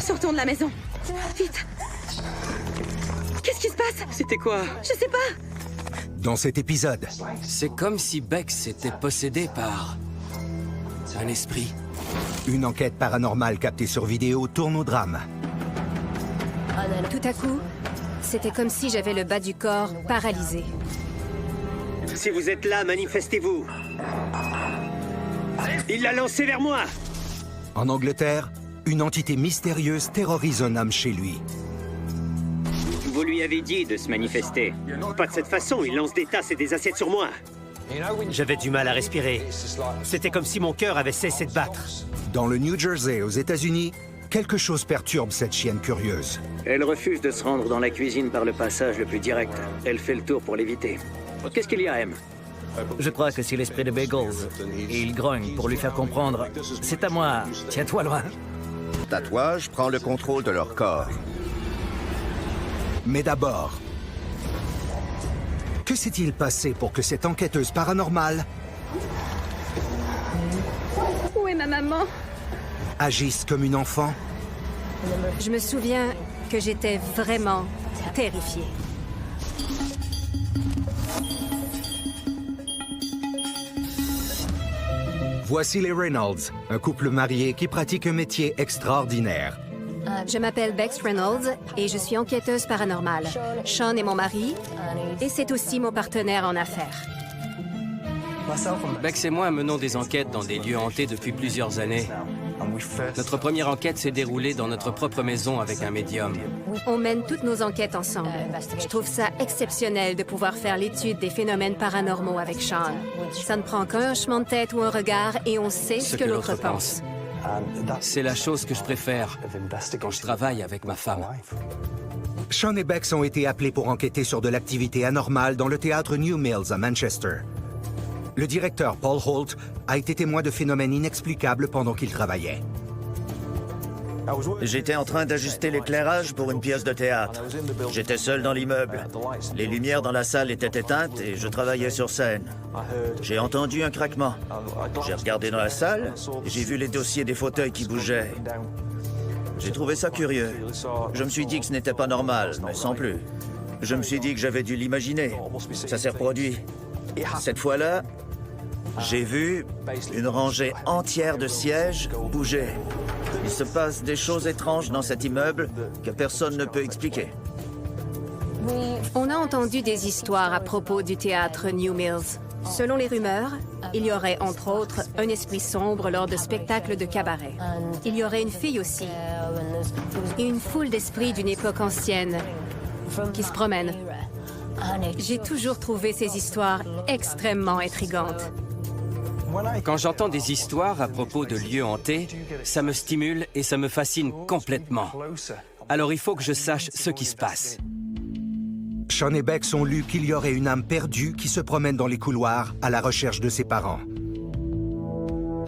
Sortons de la maison. Vite. Qu'est-ce qui se passe? C'était quoi? Je sais pas. Dans cet épisode, C'est comme si Bex était possédé par un esprit. une enquête paranormale captée sur vidéo tourne au drame. Tout à coup, c'était comme si j'avais le bas du corps paralysé. Si vous êtes là, manifestez-vous. Il l'a lancé vers moi. En Angleterre, une entité mystérieuse terrorise un homme chez lui. Vous lui avez dit de se manifester. Pas de cette façon, il lance des tasses et des assiettes sur moi. J'avais du mal à respirer. C'était comme si mon cœur avait cessé de battre. Dans le New Jersey, aux États-Unis, quelque chose perturbe cette chienne curieuse. Elle refuse de se rendre dans la cuisine par le passage le plus direct. Elle fait le tour pour l'éviter. Qu'est-ce qu'il y a, M? Je crois que c'est l'esprit de Bagels. Et il grogne pour lui faire comprendre. C'est à moi, tiens-toi loin. Tatouage prend le contrôle de leur corps. Mais d'abord, que s'est-il passé pour que cette enquêteuse paranormale Où est ma maman? agisse comme une enfant? Je me souviens que j'étais vraiment terrifiée. Voici les Reynolds, un couple marié qui pratique un métier extraordinaire. Je m'appelle Bex Reynolds et je suis enquêteuse paranormale. Sean est mon mari et c'est aussi mon partenaire en affaires. Bex et moi menons des enquêtes dans des lieux hantés depuis plusieurs années. Notre première enquête s'est déroulée dans notre propre maison avec un médium. On mène toutes nos enquêtes ensemble. Je trouve ça exceptionnel de pouvoir faire l'étude des phénomènes paranormaux avec Sean. Ça ne prend qu'un hochement de tête ou un regard et on sait ce que l'autre pense. C'est la chose que je préfère quand je travaille avec ma femme. Sean et Bex ont été appelés pour enquêter sur de l'activité anormale dans le théâtre New Mills à Manchester. Le directeur Paul Holt a été témoin de phénomènes inexplicables pendant qu'il travaillait. J'étais en train d'ajuster l'éclairage pour une pièce de théâtre. J'étais seul dans l'immeuble. Les lumières dans la salle étaient éteintes et je travaillais sur scène. J'ai entendu un craquement. J'ai regardé dans la salle et j'ai vu les dossiers des fauteuils qui bougeaient. J'ai trouvé ça curieux. Je me suis dit que ce n'était pas normal, mais sans plus. Je me suis dit que j'avais dû l'imaginer. Ça s'est reproduit. Cette fois-là, j'ai vu une rangée entière de sièges bouger. Il se passe des choses étranges dans cet immeuble que personne ne peut expliquer. On a entendu des histoires à propos du théâtre New Mills. Selon les rumeurs, il y aurait entre autres un esprit sombre lors de spectacles de cabaret. Il y aurait une fille aussi. Et une foule d'esprits d'une époque ancienne qui se promènent. J'ai toujours trouvé ces histoires extrêmement intrigantes. Quand j'entends des histoires à propos de lieux hantés, ça me stimule et ça me fascine complètement. Alors il faut que je sache ce qui se passe. Sean et Bex ont lu qu'il y aurait une âme perdue qui se promène dans les couloirs à la recherche de ses parents.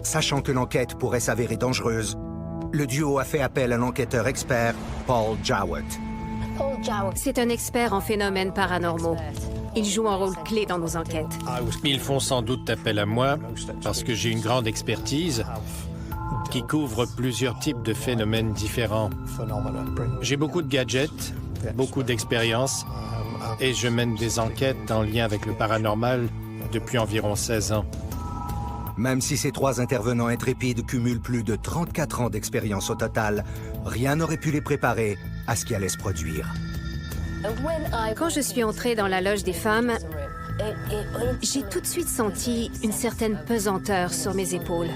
Sachant que l'enquête pourrait s'avérer dangereuse, le duo a fait appel à l'enquêteur expert Paul Jowett. C'est un expert en phénomènes paranormaux. Il joue un rôle clé dans nos enquêtes. Ils font sans doute appel à moi parce que j'ai une grande expertise qui couvre plusieurs types de phénomènes différents. J'ai beaucoup de gadgets, beaucoup d'expérience et je mène des enquêtes en lien avec le paranormal depuis environ 16 ans. Même si ces trois intervenants intrépides cumulent plus de 34 ans d'expérience au total, rien n'aurait pu les préparer à ce qui allait se produire. Quand je suis entrée dans la loge des femmes, j'ai tout de suite senti une certaine pesanteur sur mes épaules.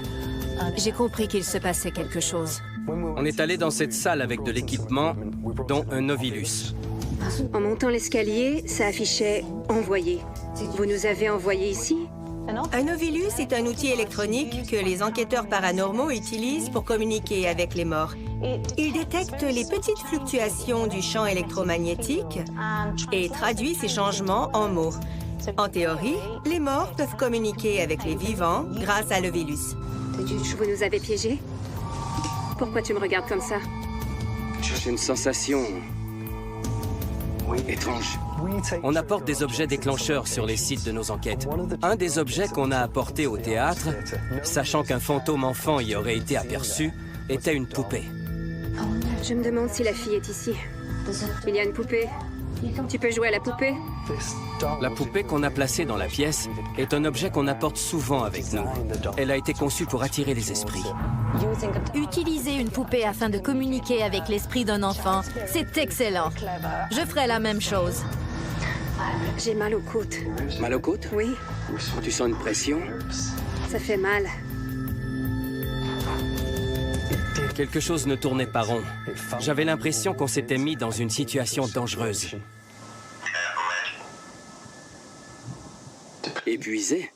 J'ai compris qu'il se passait quelque chose. On est allé dans cette salle avec de l'équipement, dont un Novilus. En montant l'escalier, ça affichait « Envoyé ». Vous nous avez envoyé ici? Un Novilus est un outil électronique que les enquêteurs paranormaux utilisent pour communiquer avec les morts. Il détecte les petites fluctuations du champ électromagnétique et traduit ces changements en mots. En théorie, les morts peuvent communiquer avec les vivants grâce à Novilus. Vous nous avez piégés? Pourquoi tu me regardes comme ça? J'ai une sensation étrange. On apporte des objets déclencheurs sur les sites de nos enquêtes. Un des objets qu'on a apporté au théâtre, sachant qu'un fantôme enfant y aurait été aperçu, était une poupée. Je me demande si la fille est ici. Il y a une poupée. Tu peux jouer à la poupée? La poupée qu'on a placée dans la pièce est un objet qu'on apporte souvent avec nous. Elle a été conçue pour attirer les esprits. Utiliser une poupée afin de communiquer avec l'esprit d'un enfant, c'est excellent. Je ferai la même chose. J'ai mal aux côtes. Mal aux côtes? Oui, Tu sens une pression? ça fait mal. Quelque chose ne tournait pas rond. J'avais l'impression qu'on s'était mis dans une situation dangereuse. Épuisé?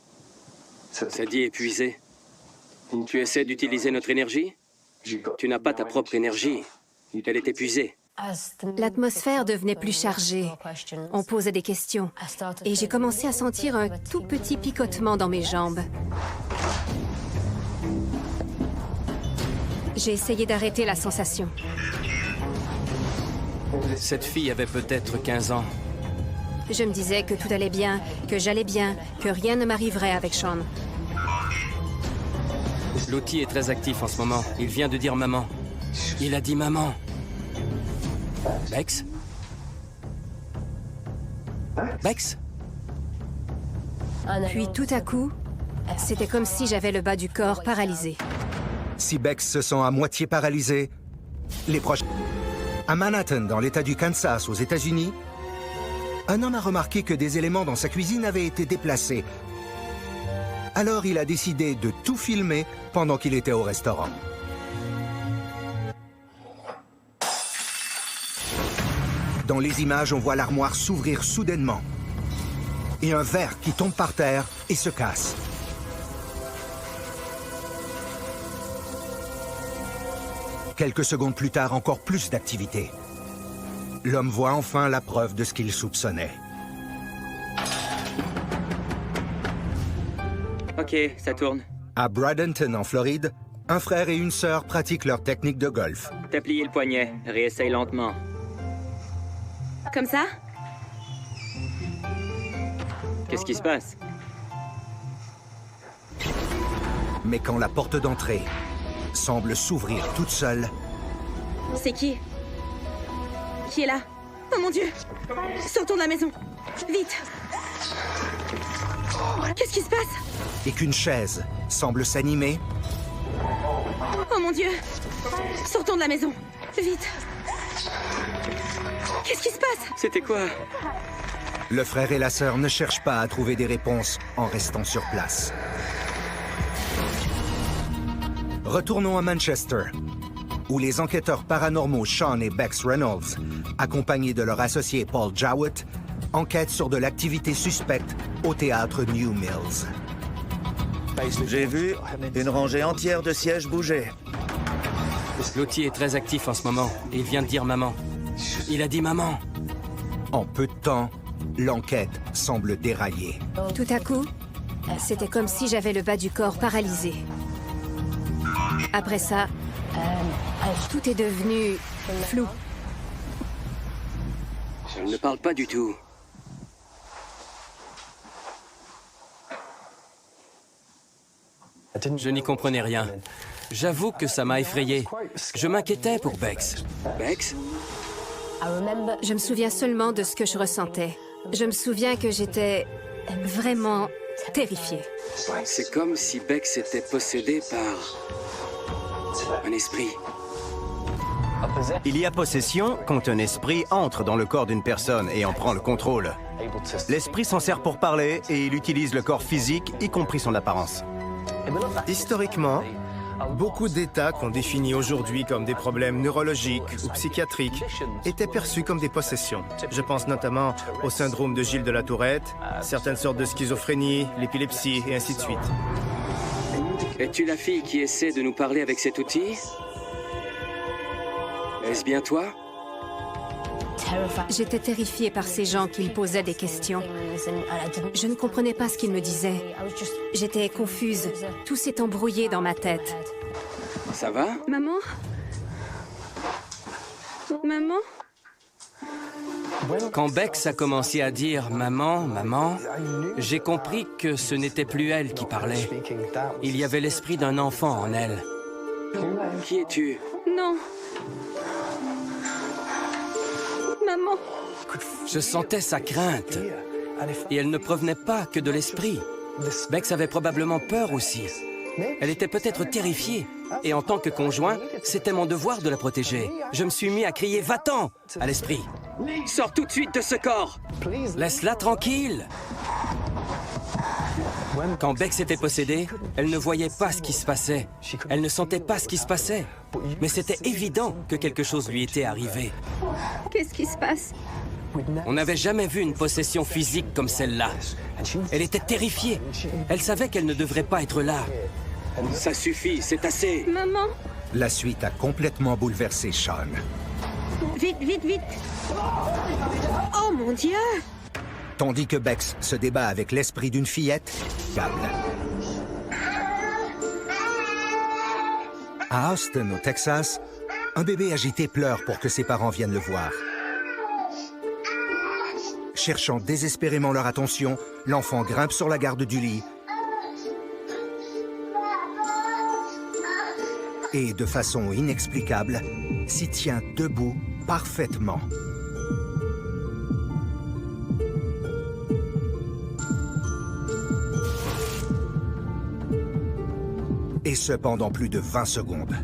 Ça dit épuisé. Tu essaies d'utiliser notre énergie? Tu n'as pas ta propre énergie. Elle est épuisée. L'atmosphère devenait plus chargée. On posait des questions. Et j'ai commencé à sentir un tout petit picotement dans mes jambes. J'ai essayé d'arrêter la sensation. Cette fille avait peut-être 15 ans. Je me disais que tout allait bien, que j'allais bien, que rien ne m'arriverait avec Sean. L'outil est très actif en ce moment. Il vient de dire maman. Il a dit maman. Bex? Bex? Puis tout à coup, c'était comme si j'avais le bas du corps paralysé. Si Bex se sent à moitié paralysé, les proches... À Manhattan, dans l'État du Kansas, aux États-Unis, un homme a remarqué que des éléments dans sa cuisine avaient été déplacés. Alors il a décidé de tout filmer pendant qu'il était au restaurant. Dans les images, on voit l'armoire s'ouvrir soudainement. Et un verre qui tombe par terre et se casse. Quelques secondes plus tard, encore plus d'activité. L'homme voit enfin la preuve de ce qu'il soupçonnait. Ok, ça tourne. À Bradenton, en Floride, un frère et une sœur pratiquent leur technique de golf. T'as plié le poignet. Réessaye lentement. Comme ça? Qu'est-ce qui se passe? Mais quand la porte d'entrée semble s'ouvrir toute seule, C'est qui? Qui est là? Oh mon Dieu! Sortons de la maison! Vite! Qu'est-ce qui se passe? et qu'une chaise semble s'animer, Oh mon Dieu! Sortons de la maison! Vite! Qu'est-ce qui se passe? C'était quoi? le frère et la sœur ne cherchent pas à trouver des réponses en restant sur place. Retournons à Manchester, où les enquêteurs paranormaux Sean et Bex Reynolds, accompagnés de leur associé Paul Jowett, enquêtent sur de l'activité suspecte au théâtre New Mills. J'ai vu une rangée entière de sièges bouger. L'outil est très actif en ce moment. Il vient de dire maman. Il a dit maman. En peu de temps, l'enquête semble dérailler. Tout à coup, c'était comme si j'avais le bas du corps paralysé. Après ça, tout est devenu flou. Elle ne parle pas du tout. Je n'y comprenais rien. J'avoue que ça m'a effrayé. Je m'inquiétais pour Bex. Bex? Je me souviens seulement de ce que je ressentais. Je me souviens que j'étais vraiment terrifiée. C'est comme si Bex était possédée par un esprit. Il y a possession quand un esprit entre dans le corps d'une personne et en prend le contrôle. L'esprit s'en sert pour parler et il utilise le corps physique, y compris son apparence. Historiquement, beaucoup d'états qu'on définit aujourd'hui comme des problèmes neurologiques ou psychiatriques étaient perçus comme des possessions. Je pense notamment au syndrome de Gilles de la Tourette, certaines sortes de schizophrénie, l'épilepsie et ainsi de suite. Es-tu la fille qui essaie de nous parler avec cet outil? Est-ce bien toi? J'étais terrifiée par ces gens qui me posaient des questions. Je ne comprenais pas ce qu'ils me disaient. J'étais confuse. Tout s'est embrouillé dans ma tête. Ça va? Maman? Maman? Quand Bex a commencé à dire « Maman, maman », j'ai compris que ce n'était plus elle qui parlait. Il y avait l'esprit d'un enfant en elle. Qui es-tu? Non. maman. Je sentais sa crainte. Et elle ne provenait pas que de l'esprit. Bex avait probablement peur aussi. Elle était peut-être terrifiée. Et en tant que conjoint, c'était mon devoir de la protéger. Je me suis mis à crier « Va-t'en » à l'esprit. « Sors tout de suite de ce corps !»« Laisse-la tranquille !» Quand Bex était possédée, elle ne voyait pas ce qui se passait. Elle ne sentait pas ce qui se passait. Mais c'était évident que quelque chose lui était arrivé. Qu'est-ce qui se passe? On n'avait jamais vu une possession physique comme celle-là. Elle était terrifiée. Elle savait qu'elle ne devrait pas être là. Ça suffit, c'est assez. Maman. La suite a complètement bouleversé Sean. Vite, vite, vite. Oh mon Dieu! Tandis que Bex se débat avec l'esprit d'une fillette, câble. À Austin, au Texas, un bébé agité pleure pour que ses parents viennent le voir. Cherchant désespérément leur attention, l'enfant grimpe sur la garde du lit et, de façon inexplicable, s'y tient debout parfaitement. Et ce pendant plus de 20 secondes.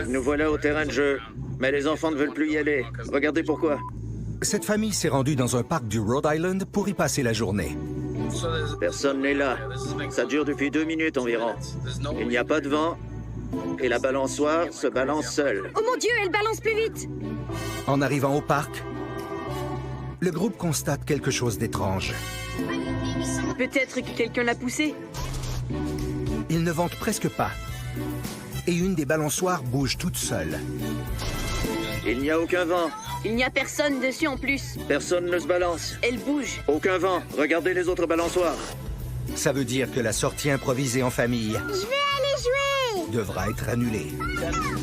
Nous voilà au terrain de jeu. Mais les enfants ne veulent plus y aller. Regardez pourquoi. Cette famille s'est rendue dans un parc du Rhode Island pour y passer la journée. Personne n'est là. Ça dure depuis 2 minutes environ. Il n'y a pas de vent. Et la balançoire se balance seule. Oh mon Dieu, elle balance plus vite! En arrivant au parc, le groupe constate quelque chose d'étrange. Peut-être que quelqu'un l'a poussée. Il ne vente presque pas. Et une des balançoires bouge toute seule. Il n'y a aucun vent. Il n'y a personne dessus en plus. Personne ne se balance. Elle bouge. Aucun vent. Regardez les autres balançoires. Ça veut dire que la sortie improvisée en famille Je vais aller jouer! devra être annulée.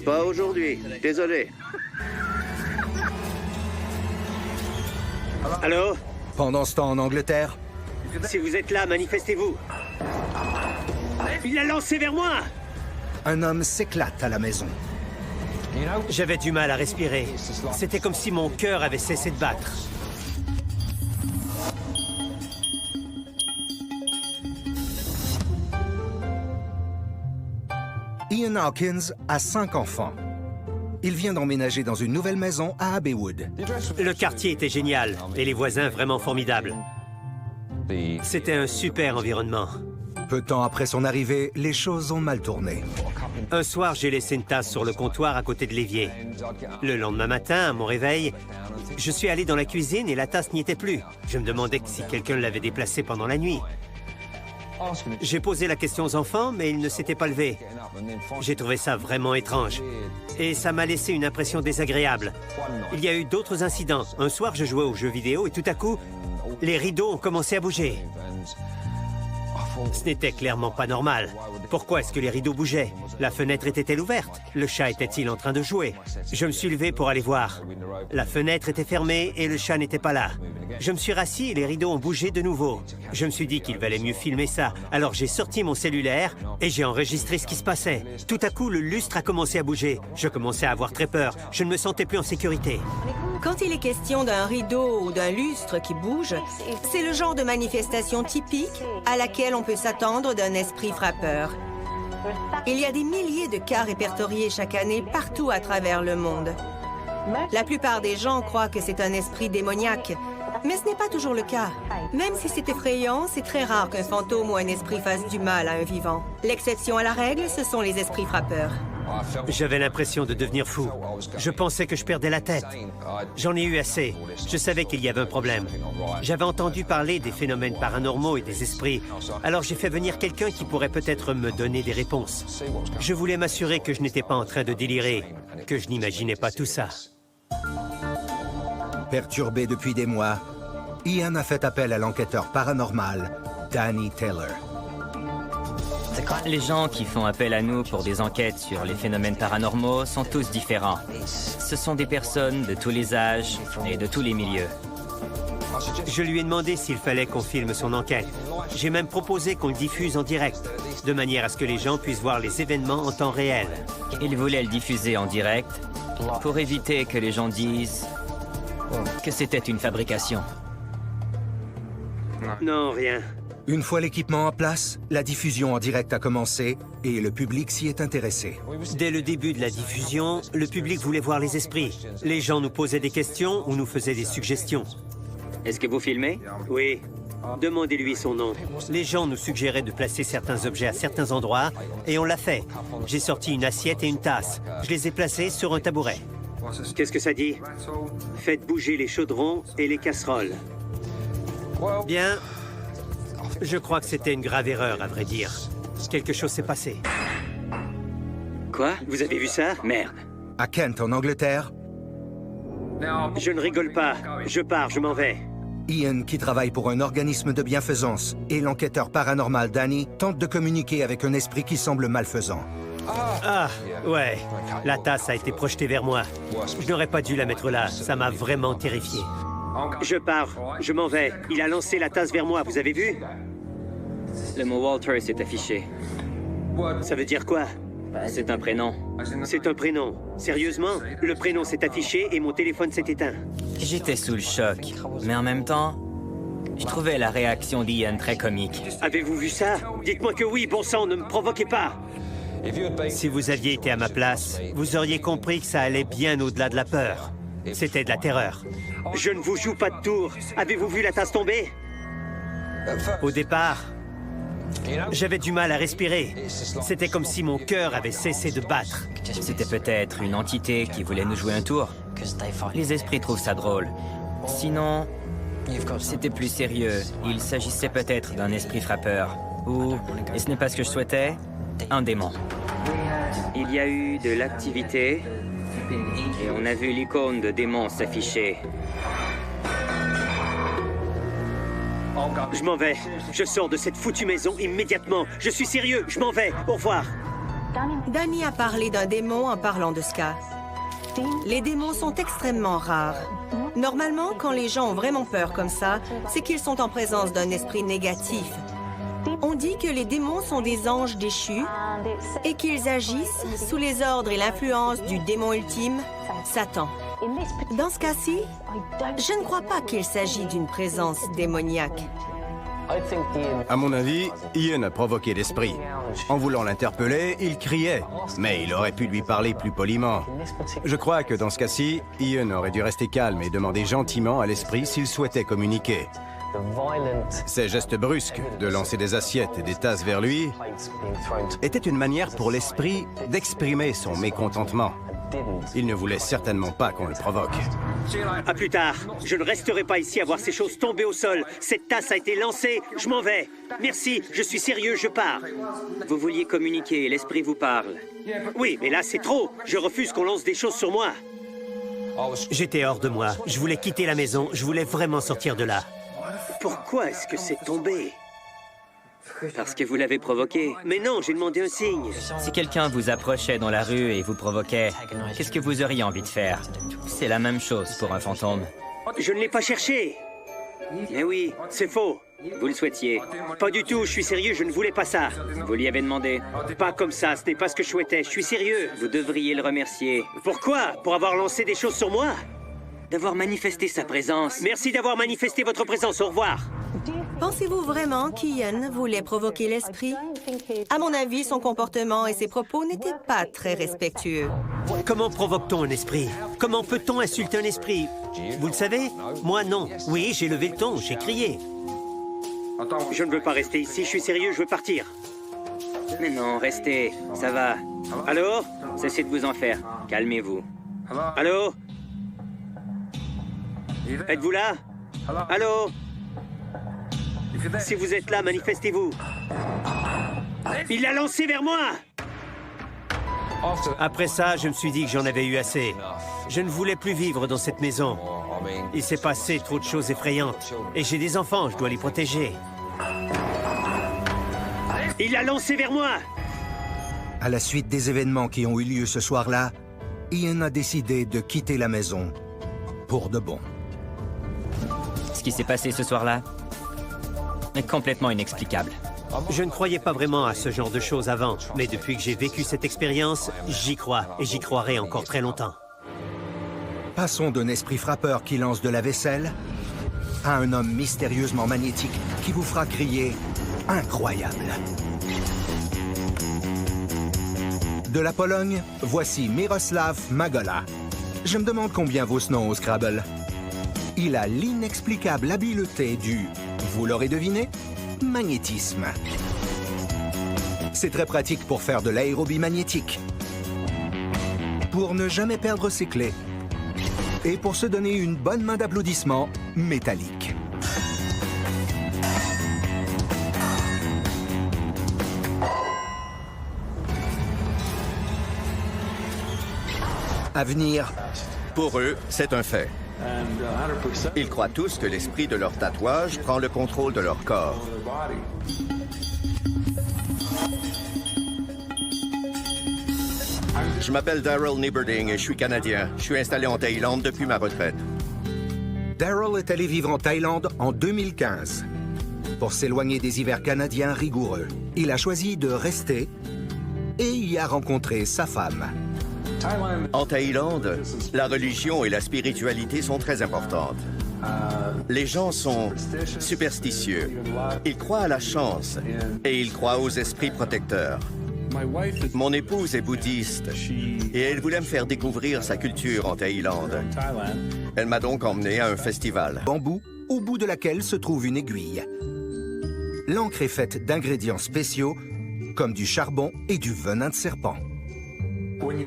Pas aujourd'hui. Désolé. Allô? Pendant ce temps en Angleterre, Si vous êtes là, manifestez-vous. Il l'a lancé vers moi! un homme s'éclate à la maison. J'avais du mal à respirer. C'était comme si mon cœur avait cessé de battre. Ian Hawkins a 5 enfants. Il vient d'emménager dans une nouvelle maison à Abbeywood. Le quartier était génial et les voisins vraiment formidables. C'était un super environnement. Peu de temps après son arrivée, les choses ont mal tourné. Un soir, j'ai laissé une tasse sur le comptoir à côté de l'évier. Le lendemain matin, à mon réveil, je suis allé dans la cuisine et la tasse n'y était plus. Je me demandais si quelqu'un l'avait déplacée pendant la nuit. J'ai posé la question aux enfants, mais ils ne s'étaient pas levés. J'ai trouvé ça vraiment étrange. Et ça m'a laissé une impression désagréable. Il y a eu d'autres incidents. Un soir, je jouais aux jeux vidéo et tout à coup, les rideaux ont commencé à bouger. Ce n'était clairement pas normal. Pourquoi est-ce que les rideaux bougeaient? La fenêtre était-elle ouverte? Le chat était-il en train de jouer? Je me suis levé pour aller voir. La fenêtre était fermée et le chat n'était pas là. Je me suis rassis et les rideaux ont bougé de nouveau. Je me suis dit qu'il valait mieux filmer ça. Alors j'ai sorti mon cellulaire et j'ai enregistré ce qui se passait. Tout à coup, le lustre a commencé à bouger. Je commençais à avoir très peur. Je ne me sentais plus en sécurité. Quand il est question d'un rideau ou d'un lustre qui bouge, c'est le genre de manifestation typique à laquelle on peut s'attendre d'un esprit frappeur. Il y a des milliers de cas répertoriés chaque année partout à travers le monde. La plupart des gens croient que c'est un esprit démoniaque, mais ce n'est pas toujours le cas. Même si c'est effrayant, c'est très rare qu'un fantôme ou un esprit fasse du mal à un vivant. L'exception à la règle, ce sont les esprits frappeurs. J'avais l'impression de devenir fou. Je pensais que je perdais la tête. J'en ai eu assez. Je savais qu'il y avait un problème. J'avais entendu parler des phénomènes paranormaux et des esprits. Alors j'ai fait venir quelqu'un qui pourrait peut-être me donner des réponses. Je voulais m'assurer que je n'étais pas en train de délirer, que je n'imaginais pas tout ça. Perturbé depuis des mois, Ian a fait appel à l'enquêteur paranormal, Danny Taylor. Les gens qui font appel à nous pour des enquêtes sur les phénomènes paranormaux sont tous différents. Ce sont des personnes de tous les âges et de tous les milieux. Je lui ai demandé s'il fallait qu'on filme son enquête. J'ai même proposé qu'on le diffuse en direct, de manière à ce que les gens puissent voir les événements en temps réel. Il voulait le diffuser en direct pour éviter que les gens disent que c'était une fabrication. Non, rien. Une fois l'équipement en place, la diffusion en direct a commencé et le public s'y est intéressé. Dès le début de la diffusion, le public voulait voir les esprits. Les gens nous posaient des questions ou nous faisaient des suggestions. Est-ce que vous filmez? Oui. Demandez-lui son nom. Les gens nous suggéraient de placer certains objets à certains endroits et on l'a fait. J'ai sorti une assiette et une tasse. Je les ai placés sur un tabouret. Qu'est-ce que ça dit? Faites bouger les chaudrons et les casseroles. Bien. Je crois que c'était une grave erreur, à vrai dire. Quelque chose s'est passé. Quoi? Vous avez vu ça? Merde. À Kent, en Angleterre, Je ne rigole pas. Je pars, je m'en vais. Ian, qui travaille pour un organisme de bienfaisance, et l'enquêteur paranormal Danny tentent de communiquer avec un esprit qui semble malfaisant. Ah, ouais. La tasse a été projetée vers moi. Je n'aurais pas dû la mettre là. Ça m'a vraiment terrifié. Je pars, je m'en vais. Il a lancé la tasse vers moi, vous avez vu? Le mot Walter s'est affiché. Ça veut dire quoi? C'est un prénom. C'est un prénom. Sérieusement? Le prénom s'est affiché et mon téléphone s'est éteint. J'étais sous le choc, mais en même temps, je trouvais la réaction d'Ian très comique. Avez-vous vu ça? Dites-moi que oui, bon sang, ne me provoquez pas. Si vous aviez été à ma place, vous auriez compris que ça allait bien au-delà de la peur. C'était de la terreur. Je ne vous joue pas de tour. Avez-vous vu la tasse tomber? Au départ, j'avais du mal à respirer. C'était comme si mon cœur avait cessé de battre. C'était peut-être une entité qui voulait nous jouer un tour. Les esprits trouvent ça drôle. Sinon, c'était plus sérieux. Il s'agissait peut-être d'un esprit frappeur. Ou, et ce n'est pas ce que je souhaitais, un démon. Il y a eu de l'activité et on a vu l'icône de démon s'afficher. Je m'en vais. Je sors de cette foutue maison immédiatement. Je suis sérieux, je m'en vais. Au revoir. Danny a parlé d'un démon en parlant de Ska. Les démons sont extrêmement rares. Normalement, quand les gens ont vraiment peur comme ça, c'est qu'ils sont en présence d'un esprit négatif. On dit que les démons sont des anges déchus et qu'ils agissent sous les ordres et l'influence du démon ultime, Satan. Dans ce cas-ci, je ne crois pas qu'il s'agit d'une présence démoniaque. À mon avis, Ian a provoqué l'esprit. En voulant l'interpeller, il criait, mais il aurait pu lui parler plus poliment. Je crois que dans ce cas-ci, Ian aurait dû rester calme et demander gentiment à l'esprit s'il souhaitait communiquer. Ces gestes brusques de lancer des assiettes et des tasses vers lui étaient une manière pour l'esprit d'exprimer son mécontentement. Il ne voulait certainement pas qu'on le provoque. À plus tard. Je ne resterai pas ici à voir ces choses tomber au sol. Cette tasse a été lancée. Je m'en vais. Merci. Je suis sérieux. Je pars. Vous vouliez communiquer, l'esprit vous parle. Oui, mais là, c'est trop. Je refuse qu'on lance des choses sur moi. J'étais hors de moi. Je voulais quitter la maison. Je voulais vraiment sortir de là. Pourquoi est-ce que c'est tombé? Parce que vous l'avez provoqué. Mais non, j'ai demandé un signe. Si quelqu'un vous approchait dans la rue et vous provoquait, qu'est-ce que vous auriez envie de faire? C'est la même chose pour un fantôme. Je ne l'ai pas cherché. Mais oui, c'est faux. Vous le souhaitiez. Pas du tout, je suis sérieux, je ne voulais pas ça. Vous lui avez demandé. Pas comme ça, ce n'est pas ce que je souhaitais, je suis sérieux. Vous devriez le remercier. Pourquoi? Pour avoir lancé des choses sur moi? D'avoir manifesté sa présence. Merci d'avoir manifesté votre présence, au revoir. Pensez-vous vraiment qu'Ian voulait provoquer l'esprit? À mon avis, son comportement et ses propos n'étaient pas très respectueux. Comment provoque-t-on un esprit? Comment peut-on insulter un esprit? Vous le savez? Moi, non. Oui, j'ai levé le ton, j'ai crié. Je ne veux pas rester ici, je suis sérieux, je veux partir. Mais non, restez, ça va. Allô? Cessez de vous en faire, calmez-vous. Allô? Êtes-vous là? Allô? Si vous êtes là, manifestez-vous. Il l'a lancé vers moi! Après ça, je me suis dit que j'en avais eu assez. Je ne voulais plus vivre dans cette maison. Il s'est passé trop de choses effrayantes. Et j'ai des enfants, je dois les protéger. Il l'a lancé vers moi! À la suite des événements qui ont eu lieu ce soir-là, Ian a décidé de quitter la maison pour de bon. Ce qui s'est passé ce soir-là, Complètement inexplicable. Je ne croyais pas vraiment à ce genre de choses avant, mais depuis que j'ai vécu cette expérience, j'y crois et j'y croirai encore très longtemps. Passons d'un esprit frappeur qui lance de la vaisselle à un homme mystérieusement magnétique qui vous fera crier « Incroyable ». De la Pologne, voici Miroslav Magola. Je me demande combien vaut ce nom au Scrabble. Il a l'inexplicable habileté du, vous l'aurez deviné, magnétisme. C'est très pratique pour faire de l'aérobie magnétique, pour ne jamais perdre ses clés et pour se donner une bonne main d'applaudissements métallique. Avenir. Pour eux, c'est un fait. Ils croient tous que l'esprit de leur tatouage prend le contrôle de leur corps. Je m'appelle Daryl Nibberding et je suis Canadien. Je suis installé en Thaïlande depuis ma retraite. Daryl est allé vivre en Thaïlande en 2015 pour s'éloigner des hivers canadiens rigoureux. Il a choisi de rester et y a rencontré sa femme. En Thaïlande, la religion et la spiritualité sont très importantes. Les gens sont superstitieux. Ils croient à la chance et ils croient aux esprits protecteurs. Mon épouse est bouddhiste et elle voulait me faire découvrir sa culture en Thaïlande. Elle m'a donc emmené à un festival. Bambou, au bout de laquelle se trouve une aiguille. L'encre est faite d'ingrédients spéciaux comme du charbon et du venin de serpent.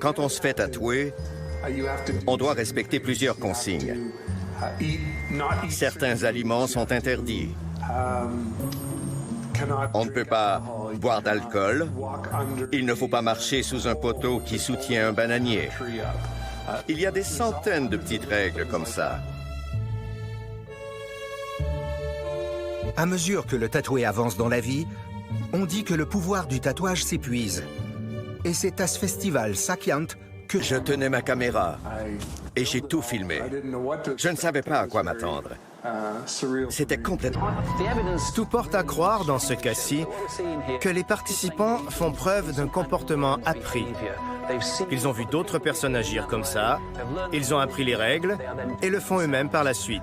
Quand on se fait tatouer, on doit respecter plusieurs consignes. Certains aliments sont interdits. On ne peut pas boire d'alcool. Il ne faut pas marcher sous un poteau qui soutient un bananier. Il y a des centaines de petites règles comme ça. À mesure que le tatoué avance dans la vie, on dit que le pouvoir du tatouage s'épuise. Et c'est à ce festival Sakyant que je tenais ma caméra et j'ai tout filmé. Je ne savais pas à quoi m'attendre. C'était complètement... Tout porte à croire, dans ce cas-ci, que les participants font preuve d'un comportement appris. Ils ont vu d'autres personnes agir comme ça, ils ont appris les règles et le font eux-mêmes par la suite.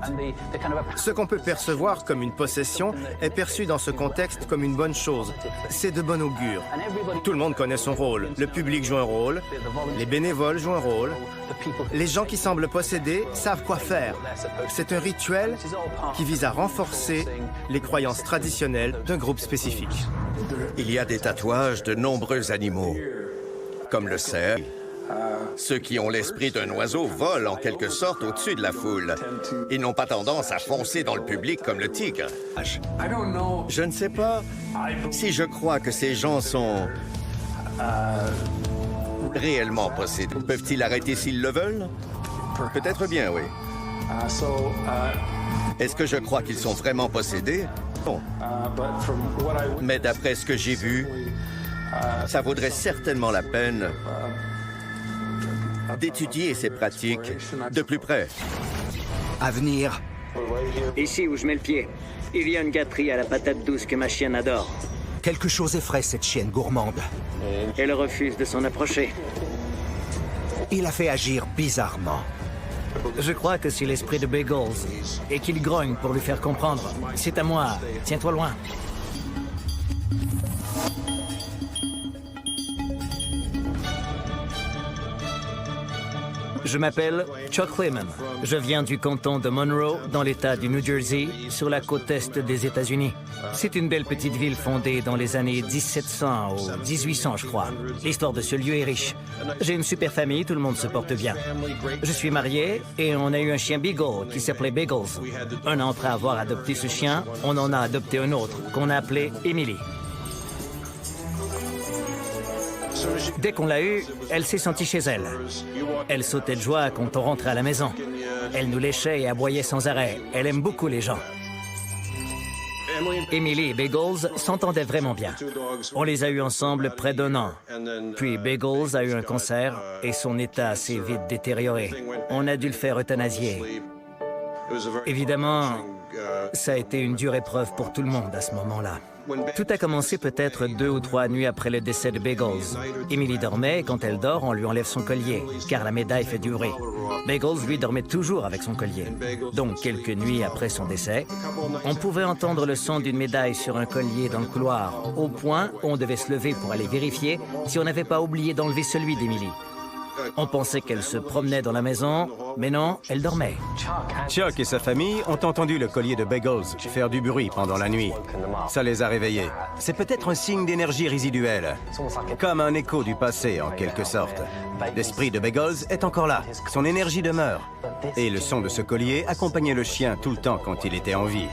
Ce qu'on peut percevoir comme une possession est perçu dans ce contexte comme une bonne chose. C'est de bon augure. Tout le monde connaît son rôle. Le public joue un rôle, les bénévoles jouent un rôle. Les gens qui semblent posséder savent quoi faire. C'est un rituel qui vise à renforcer les croyances traditionnelles d'un groupe spécifique. Il y a des tatouages de nombreux animaux, comme le cerf. Ceux qui ont l'esprit d'un oiseau volent en quelque sorte au-dessus de la foule. Ils n'ont pas tendance à foncer dans le public comme le tigre. Je ne sais pas si je crois que ces gens sont réellement possédés. Peuvent-ils arrêter s'ils le veulent? Peut-être bien, oui. Est-ce que je crois qu'ils sont vraiment possédés? Non. Mais d'après ce que j'ai vu, ça vaudrait certainement la peine d'étudier ces pratiques de plus près. Avenir. Ici où je mets le pied, il y a une gâterie à la patate douce que ma chienne adore. Quelque chose effraie cette chienne gourmande. Elle refuse de s'en approcher. Il a fait agir bizarrement. Je crois que c'est l'esprit de Bagels et qu'il grogne pour lui faire comprendre. C'est à moi, tiens-toi loin. Je m'appelle Chuck Lehman. Je viens du canton de Monroe, dans l'État du New Jersey, sur la côte est des États-Unis. C'est une belle petite ville fondée dans les années 1700 ou 1800, je crois. L'histoire de ce lieu est riche. J'ai une super famille, tout le monde se porte bien. Je suis marié et on a eu un chien Beagle qui s'appelait Bagels. Un an après avoir adopté ce chien, on en a adopté un autre qu'on a appelé Emily. Dès qu'on l'a eue, elle s'est sentie chez elle. Elle sautait de joie quand on rentrait à la maison. Elle nous léchait et aboyait sans arrêt. Elle aime beaucoup les gens. Emily et Bagels s'entendaient vraiment bien. On les a eus ensemble près d'un an. Puis Bagels a eu un cancer et son état s'est vite détérioré. On a dû le faire euthanasier. Évidemment, Ça a été une dure épreuve pour tout le monde à ce moment-là. Tout a commencé peut-être 2 ou 3 nuits après le décès de Bagels. Emily dormait et quand elle dort, on lui enlève son collier, car la médaille fait du bruit. Bagels, lui, dormait toujours avec son collier. Donc, quelques nuits après son décès, on pouvait entendre le son d'une médaille sur un collier dans le couloir, au point où on devait se lever pour aller vérifier si on n'avait pas oublié d'enlever celui d'Emily. On pensait qu'elle se promenait dans la maison, mais non, elle dormait. Chuck et sa famille ont entendu le collier de Bagels faire du bruit pendant la nuit. Ça les a réveillés. C'est peut-être un signe d'énergie résiduelle, comme un écho du passé en quelque sorte. L'esprit de Bagels est encore là, son énergie demeure. Et le son de ce collier accompagnait le chien tout le temps quand il était en vie.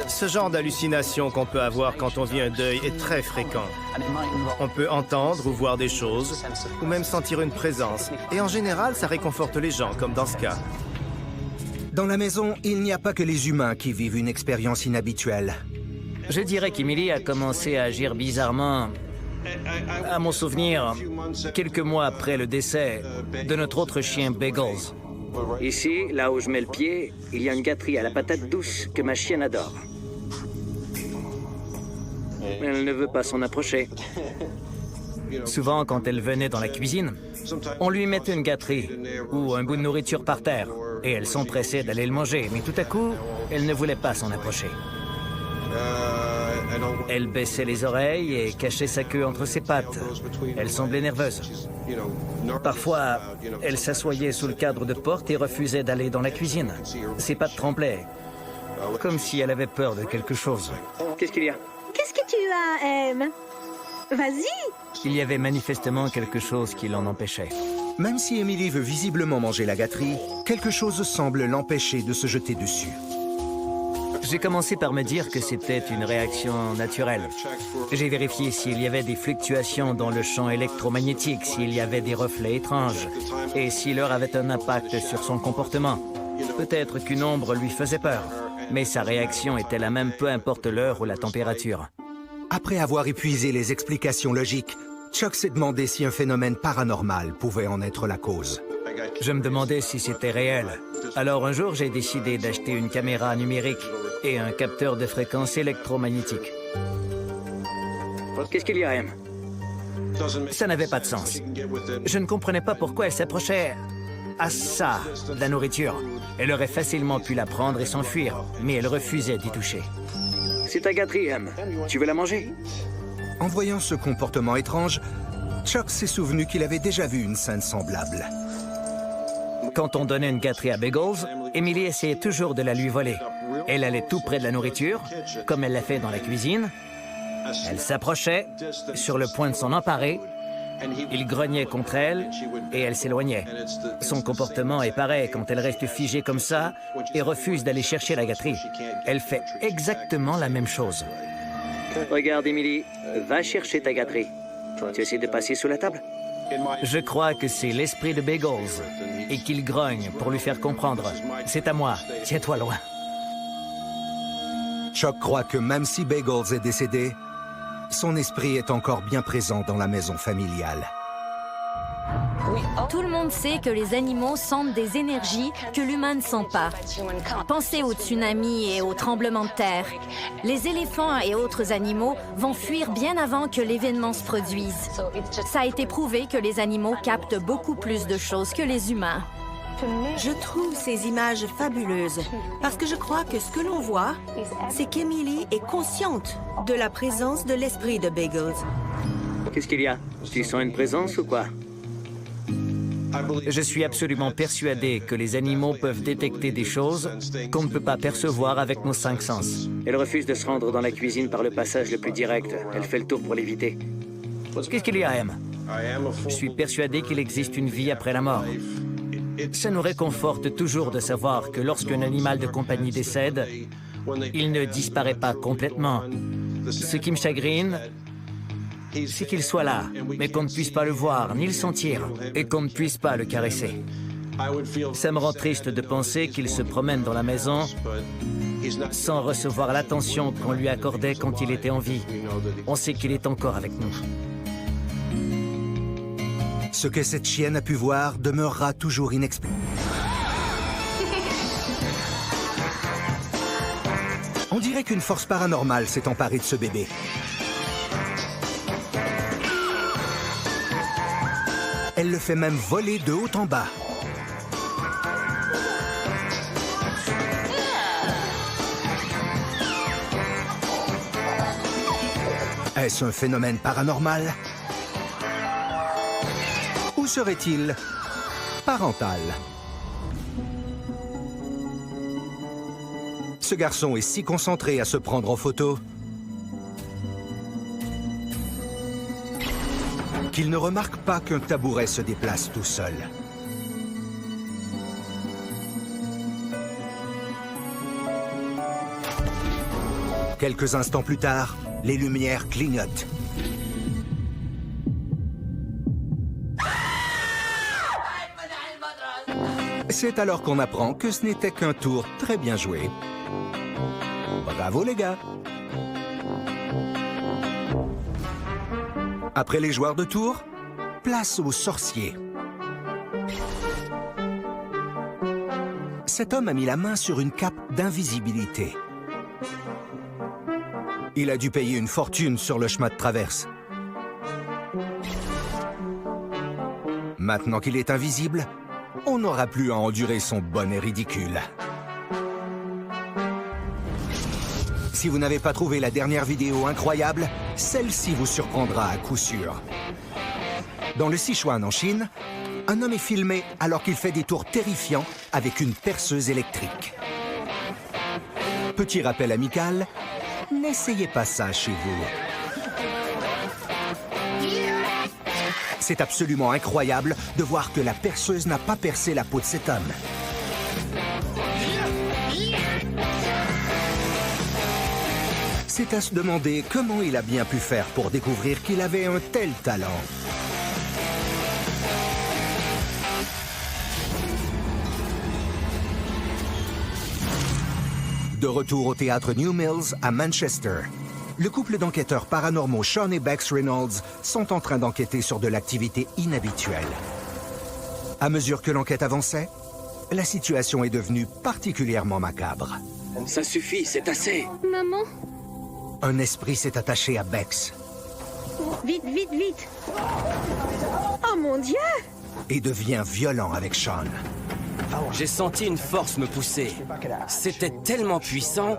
Ce genre d'hallucination qu'on peut avoir quand on vit un deuil est très fréquent. On peut entendre ou voir des choses, ou même sentir une présence. Et en général, ça réconforte les gens, comme dans ce cas. Dans la maison, il n'y a pas que les humains qui vivent une expérience inhabituelle. Je dirais qu'Emily a commencé à agir bizarrement, à mon souvenir, quelques mois après le décès de notre autre chien Bagels. Ici, là où je mets le pied, il y a une gâterie à la patate douce que ma chienne adore. Elle ne veut pas s'en approcher. Souvent, quand elle venait dans la cuisine, on lui mettait une gâterie ou un bout de nourriture par terre et elle s'empressait d'aller le manger, mais tout à coup, elle ne voulait pas s'en approcher. Elle baissait les oreilles et cachait sa queue entre ses pattes. Elle semblait nerveuse. Parfois, elle s'assoyait sous le cadre de porte et refusait d'aller dans la cuisine. Ses pattes tremblaient, comme si elle avait peur de quelque chose. Qu'est-ce qu'il y a? Qu'est-ce que tu as, Em? Vas-y! Il y avait manifestement quelque chose qui l'en empêchait. Même si Emily veut visiblement manger la gâterie, quelque chose semble l'empêcher de se jeter dessus. J'ai commencé par me dire que c'était une réaction naturelle. J'ai vérifié s'il y avait des fluctuations dans le champ électromagnétique, s'il y avait des reflets étranges, et si l'heure avait un impact sur son comportement. Peut-être qu'une ombre lui faisait peur, mais sa réaction était la même peu importe l'heure ou la température. Après avoir épuisé les explications logiques, Chuck s'est demandé si un phénomène paranormal pouvait en être la cause. Je me demandais si c'était réel. Alors un jour, j'ai décidé d'acheter une caméra numérique et un capteur de fréquences électromagnétiques. Qu'est-ce qu'il y a, Em? Ça n'avait pas de sens. Je ne comprenais pas pourquoi elle s'approchait à ça, de la nourriture. Elle aurait facilement pu la prendre et s'enfuir, mais elle refusait d'y toucher. C'est ta gâterie, Em. Tu veux la manger? En voyant ce comportement étrange, Chuck s'est souvenu qu'il avait déjà vu une scène semblable. Quand on donnait une gâterie à Bagels, Emily essayait toujours de la lui voler. Elle allait tout près de la nourriture, comme elle l'a fait dans la cuisine. Elle s'approchait, sur le point de s'en emparer. Il grognait contre elle et elle s'éloignait. Son comportement est pareil quand elle reste figée comme ça et refuse d'aller chercher la gâterie. Elle fait exactement la même chose. Regarde, Emily, va chercher ta gâterie. Tu essaies de passer sous la table? Je crois que c'est l'esprit de Bagels et qu'il grogne pour lui faire comprendre. C'est à moi, tiens-toi loin. Chuck croit que même si Bagels est décédé, son esprit est encore bien présent dans la maison familiale. Tout le monde sait que les animaux sentent des énergies que l'humain ne sent pas. Pensez aux tsunamis et aux tremblements de terre. Les éléphants et autres animaux vont fuir bien avant que l'événement se produise. Ça a été prouvé que les animaux captent beaucoup plus de choses que les humains. Je trouve ces images fabuleuses parce que je crois que ce que l'on voit, c'est qu'Emily est consciente de la présence de l'esprit de Bagels. Qu'est-ce qu'il y a? Tu sens une présence ou quoi? Je suis absolument persuadé que les animaux peuvent détecter des choses qu'on ne peut pas percevoir avec nos 5 sens. Elle refuse de se rendre dans la cuisine par le passage le plus direct. Elle fait le tour pour l'éviter. Qu'est-ce qu'il y a, Em? Je suis persuadé qu'il existe une vie après la mort. Ça nous réconforte toujours de savoir que lorsqu'un animal de compagnie décède, il ne disparaît pas complètement. Ce qui me chagrine, c'est qu'il soit là, mais qu'on ne puisse pas le voir ni le sentir, et qu'on ne puisse pas le caresser. Ça me rend triste de penser qu'il se promène dans la maison sans recevoir l'attention qu'on lui accordait quand il était en vie. On sait qu'il est encore avec nous. Ce que cette chienne a pu voir demeurera toujours inexpliqué. On dirait qu'une force paranormale s'est emparée de ce bébé. Elle le fait même voler de haut en bas. Est-ce un phénomène paranormal? Ou serait-il parental? Ce garçon est si concentré à se prendre en photo qu'il ne remarque pas qu'un tabouret se déplace tout seul. Quelques instants plus tard, les lumières clignotent. C'est alors qu'on apprend que ce n'était qu'un tour très bien joué. Bravo les gars! Après les joueurs de tour, place aux sorciers. Cet homme a mis la main sur une cape d'invisibilité. Il a dû payer une fortune sur le chemin de traverse. Maintenant qu'il est invisible, on n'aura plus à endurer son bonnet ridicule. Si vous n'avez pas trouvé la dernière vidéo incroyable, celle-ci vous surprendra à coup sûr. Dans le Sichuan en Chine, un homme est filmé alors qu'il fait des tours terrifiants avec une perceuse électrique. Petit rappel amical, n'essayez pas ça chez vous. C'est absolument incroyable de voir que la perceuse n'a pas percé la peau de cet homme. C'est à se demander comment il a bien pu faire pour découvrir qu'il avait un tel talent. De retour au théâtre New Mills à Manchester, le couple d'enquêteurs paranormaux Sean et Bex Reynolds sont en train d'enquêter sur de l'activité inhabituelle. À mesure que l'enquête avançait, la situation est devenue particulièrement macabre. Ça suffit, c'est assez. Maman? Un esprit s'est attaché à Bex. Vite, vite, vite! Oh mon Dieu! Et devient violent avec Sean. J'ai senti une force me pousser. C'était tellement puissant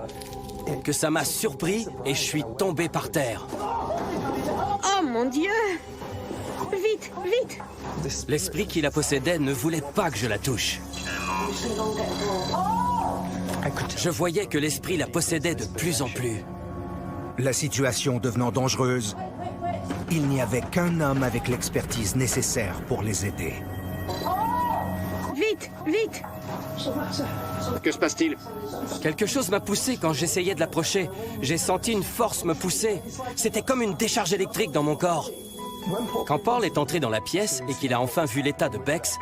que ça m'a surpris et je suis tombé par terre. Oh mon Dieu! Vite, vite! L'esprit qui la possédait ne voulait pas que je la touche. Je voyais que l'esprit la possédait de plus en plus. La situation devenant dangereuse, il n'y avait qu'un homme avec l'expertise nécessaire pour les aider. Vite, vite! Que se passe-t-il? Quelque chose m'a poussé quand j'essayais de l'approcher. J'ai senti une force me pousser. C'était comme une décharge électrique dans mon corps. Quand Paul est entré dans la pièce et qu'il a enfin vu l'état de Bex,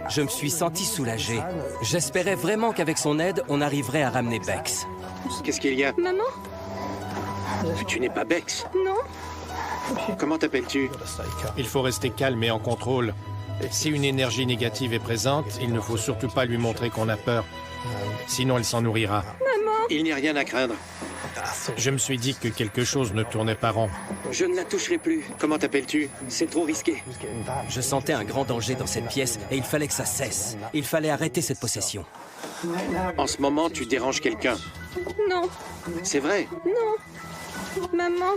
je me suis senti soulagé. J'espérais vraiment qu'avec son aide, on arriverait à ramener Bex. Qu'est-ce qu'il y a? Maman? Tu n'es pas Bex. Non? Comment t'appelles-tu? Il faut rester calme et en contrôle. Si une énergie négative est présente, il ne faut surtout pas lui montrer qu'on a peur. Sinon, elle s'en nourrira. Maman? Il n'y a rien à craindre. Je me suis dit que quelque chose ne tournait pas rond. Je ne la toucherai plus. Comment t'appelles-tu? C'est trop risqué. Je sentais un grand danger dans cette pièce et il fallait que ça cesse. Il fallait arrêter cette possession. En ce moment, tu déranges quelqu'un. Non, C'est vrai. non. Maman?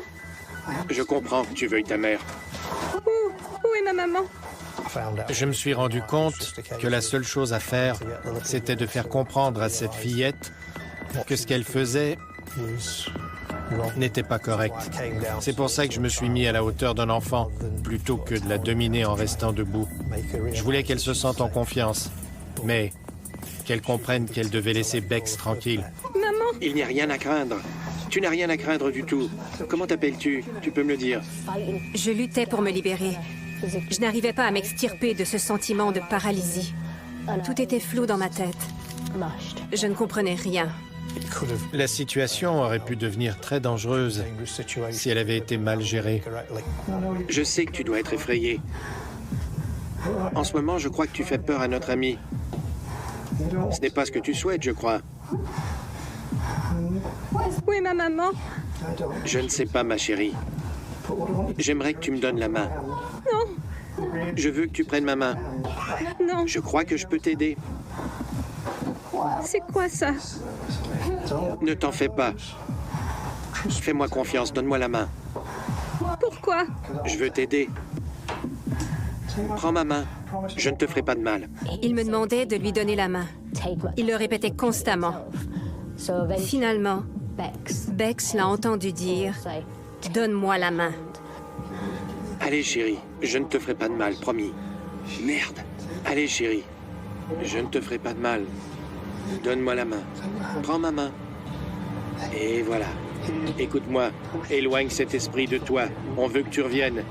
Je comprends que tu veuilles ta mère. Où est ma maman? Je me suis rendu compte que la seule chose à faire, c'était de faire comprendre à cette fillette que ce qu'elle faisait n'était pas correct. C'est pour ça que je me suis mis à la hauteur d'un enfant, plutôt que de la dominer en restant debout. Je voulais qu'elle se sente en confiance, mais qu'elle comprenne qu'elle devait laisser Bex tranquille. Maman? Il n'y a rien à craindre. Tu n'as rien à craindre du tout. Comment t'appelles-tu? Tu peux me le dire. Je luttais pour me libérer. Je n'arrivais pas à m'extirper de ce sentiment de paralysie. Tout était flou dans ma tête. Je ne comprenais rien. La situation aurait pu devenir très dangereuse si elle avait été mal gérée. Je sais que tu dois être effrayé. En ce moment, je crois que tu fais peur à notre ami. Ce n'est pas ce que tu souhaites, je crois. Où est ma maman? Je ne sais pas, ma chérie. J'aimerais que tu me donnes la main. Non, Je veux que tu prennes ma main. non. Je crois que je peux t'aider. C'est quoi ça? Ne t'en fais pas. Fais-moi confiance, donne-moi la main. Pourquoi? Je veux t'aider. Prends ma main. Je ne te ferai pas de mal. Il me demandait de lui donner la main. Il le répétait constamment. Finalement, Bex l'a entendu dire « Donne-moi la main ». Allez, chérie, je ne te ferai pas de mal, promis. Merde. Allez, chérie, je ne te ferai pas de mal. Donne-moi la main. Prends ma main. Et voilà. Écoute-moi, éloigne cet esprit de toi. On veut que tu reviennes.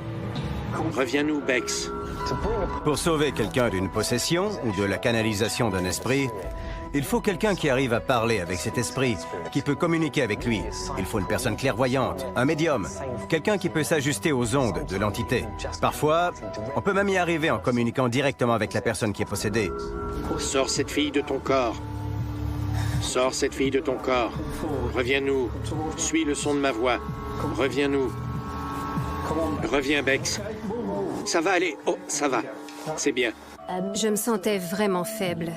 Reviens-nous, Bex. Pour sauver quelqu'un d'une possession ou de la canalisation d'un esprit, il faut quelqu'un qui arrive à parler avec cet esprit, qui peut communiquer avec lui. Il faut une personne clairvoyante, un médium, quelqu'un qui peut s'ajuster aux ondes de l'entité. Parfois, on peut même y arriver en communiquant directement avec la personne qui est possédée. Sors cette fille de ton corps. Sors cette fille de ton corps. Reviens-nous. Suis le son de ma voix. Reviens-nous. Reviens, Bex. Ça va aller. Oh, ça va. C'est bien. Je me sentais vraiment faible.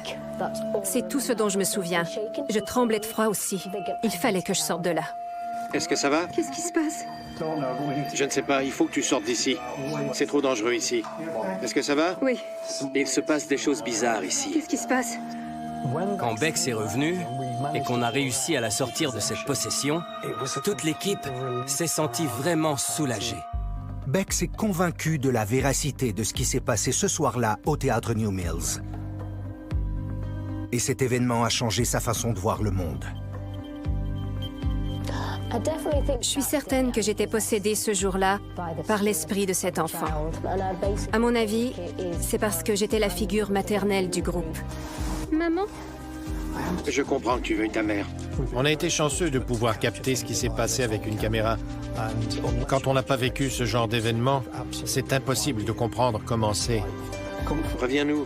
C'est tout ce dont je me souviens. Je tremblais de froid aussi. Il fallait que je sorte de là. Est-ce que ça va? Qu'est-ce qui se passe? Je ne sais pas. Il faut que tu sortes d'ici. C'est trop dangereux ici. Est-ce que ça va? Oui. Il se passe des choses bizarres ici. Qu'est-ce qui se passe? Quand Bex est revenu et qu'on a réussi à la sortir de cette possession, toute l'équipe s'est sentie vraiment soulagée. Bex est convaincu de la véracité de ce qui s'est passé ce soir-là au théâtre New Mills. Et cet événement a changé sa façon de voir le monde. Je suis certaine que j'étais possédée ce jour-là par l'esprit de cet enfant. À mon avis, c'est parce que j'étais la figure maternelle du groupe. Maman? Je comprends que tu veuilles ta mère. On a été chanceux de pouvoir capter ce qui s'est passé avec une caméra. Quand on n'a pas vécu ce genre d'événement, c'est impossible de comprendre comment c'est. Reviens-nous.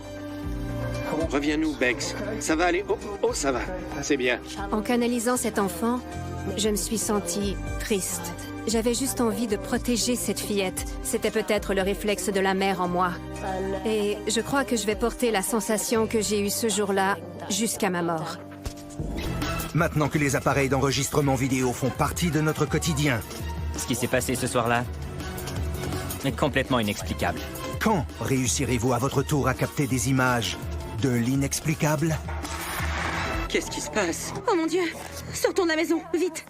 Reviens-nous, Bex. Ça va aller. Oh, ça va. C'est bien. En canalisant cet enfant, je me suis sentie triste. J'avais juste envie de protéger cette fillette. C'était peut-être le réflexe de la mère en moi. Et je crois que je vais porter la sensation que j'ai eue ce jour-là jusqu'à ma mort. Maintenant que les appareils d'enregistrement vidéo font partie de notre quotidien. Ce qui s'est passé ce soir-là est complètement inexplicable. Quand réussirez-vous à votre tour à capter des images de l'inexplicable? Qu'est-ce qui se passe? Oh mon Dieu! Sortons de la maison, vite!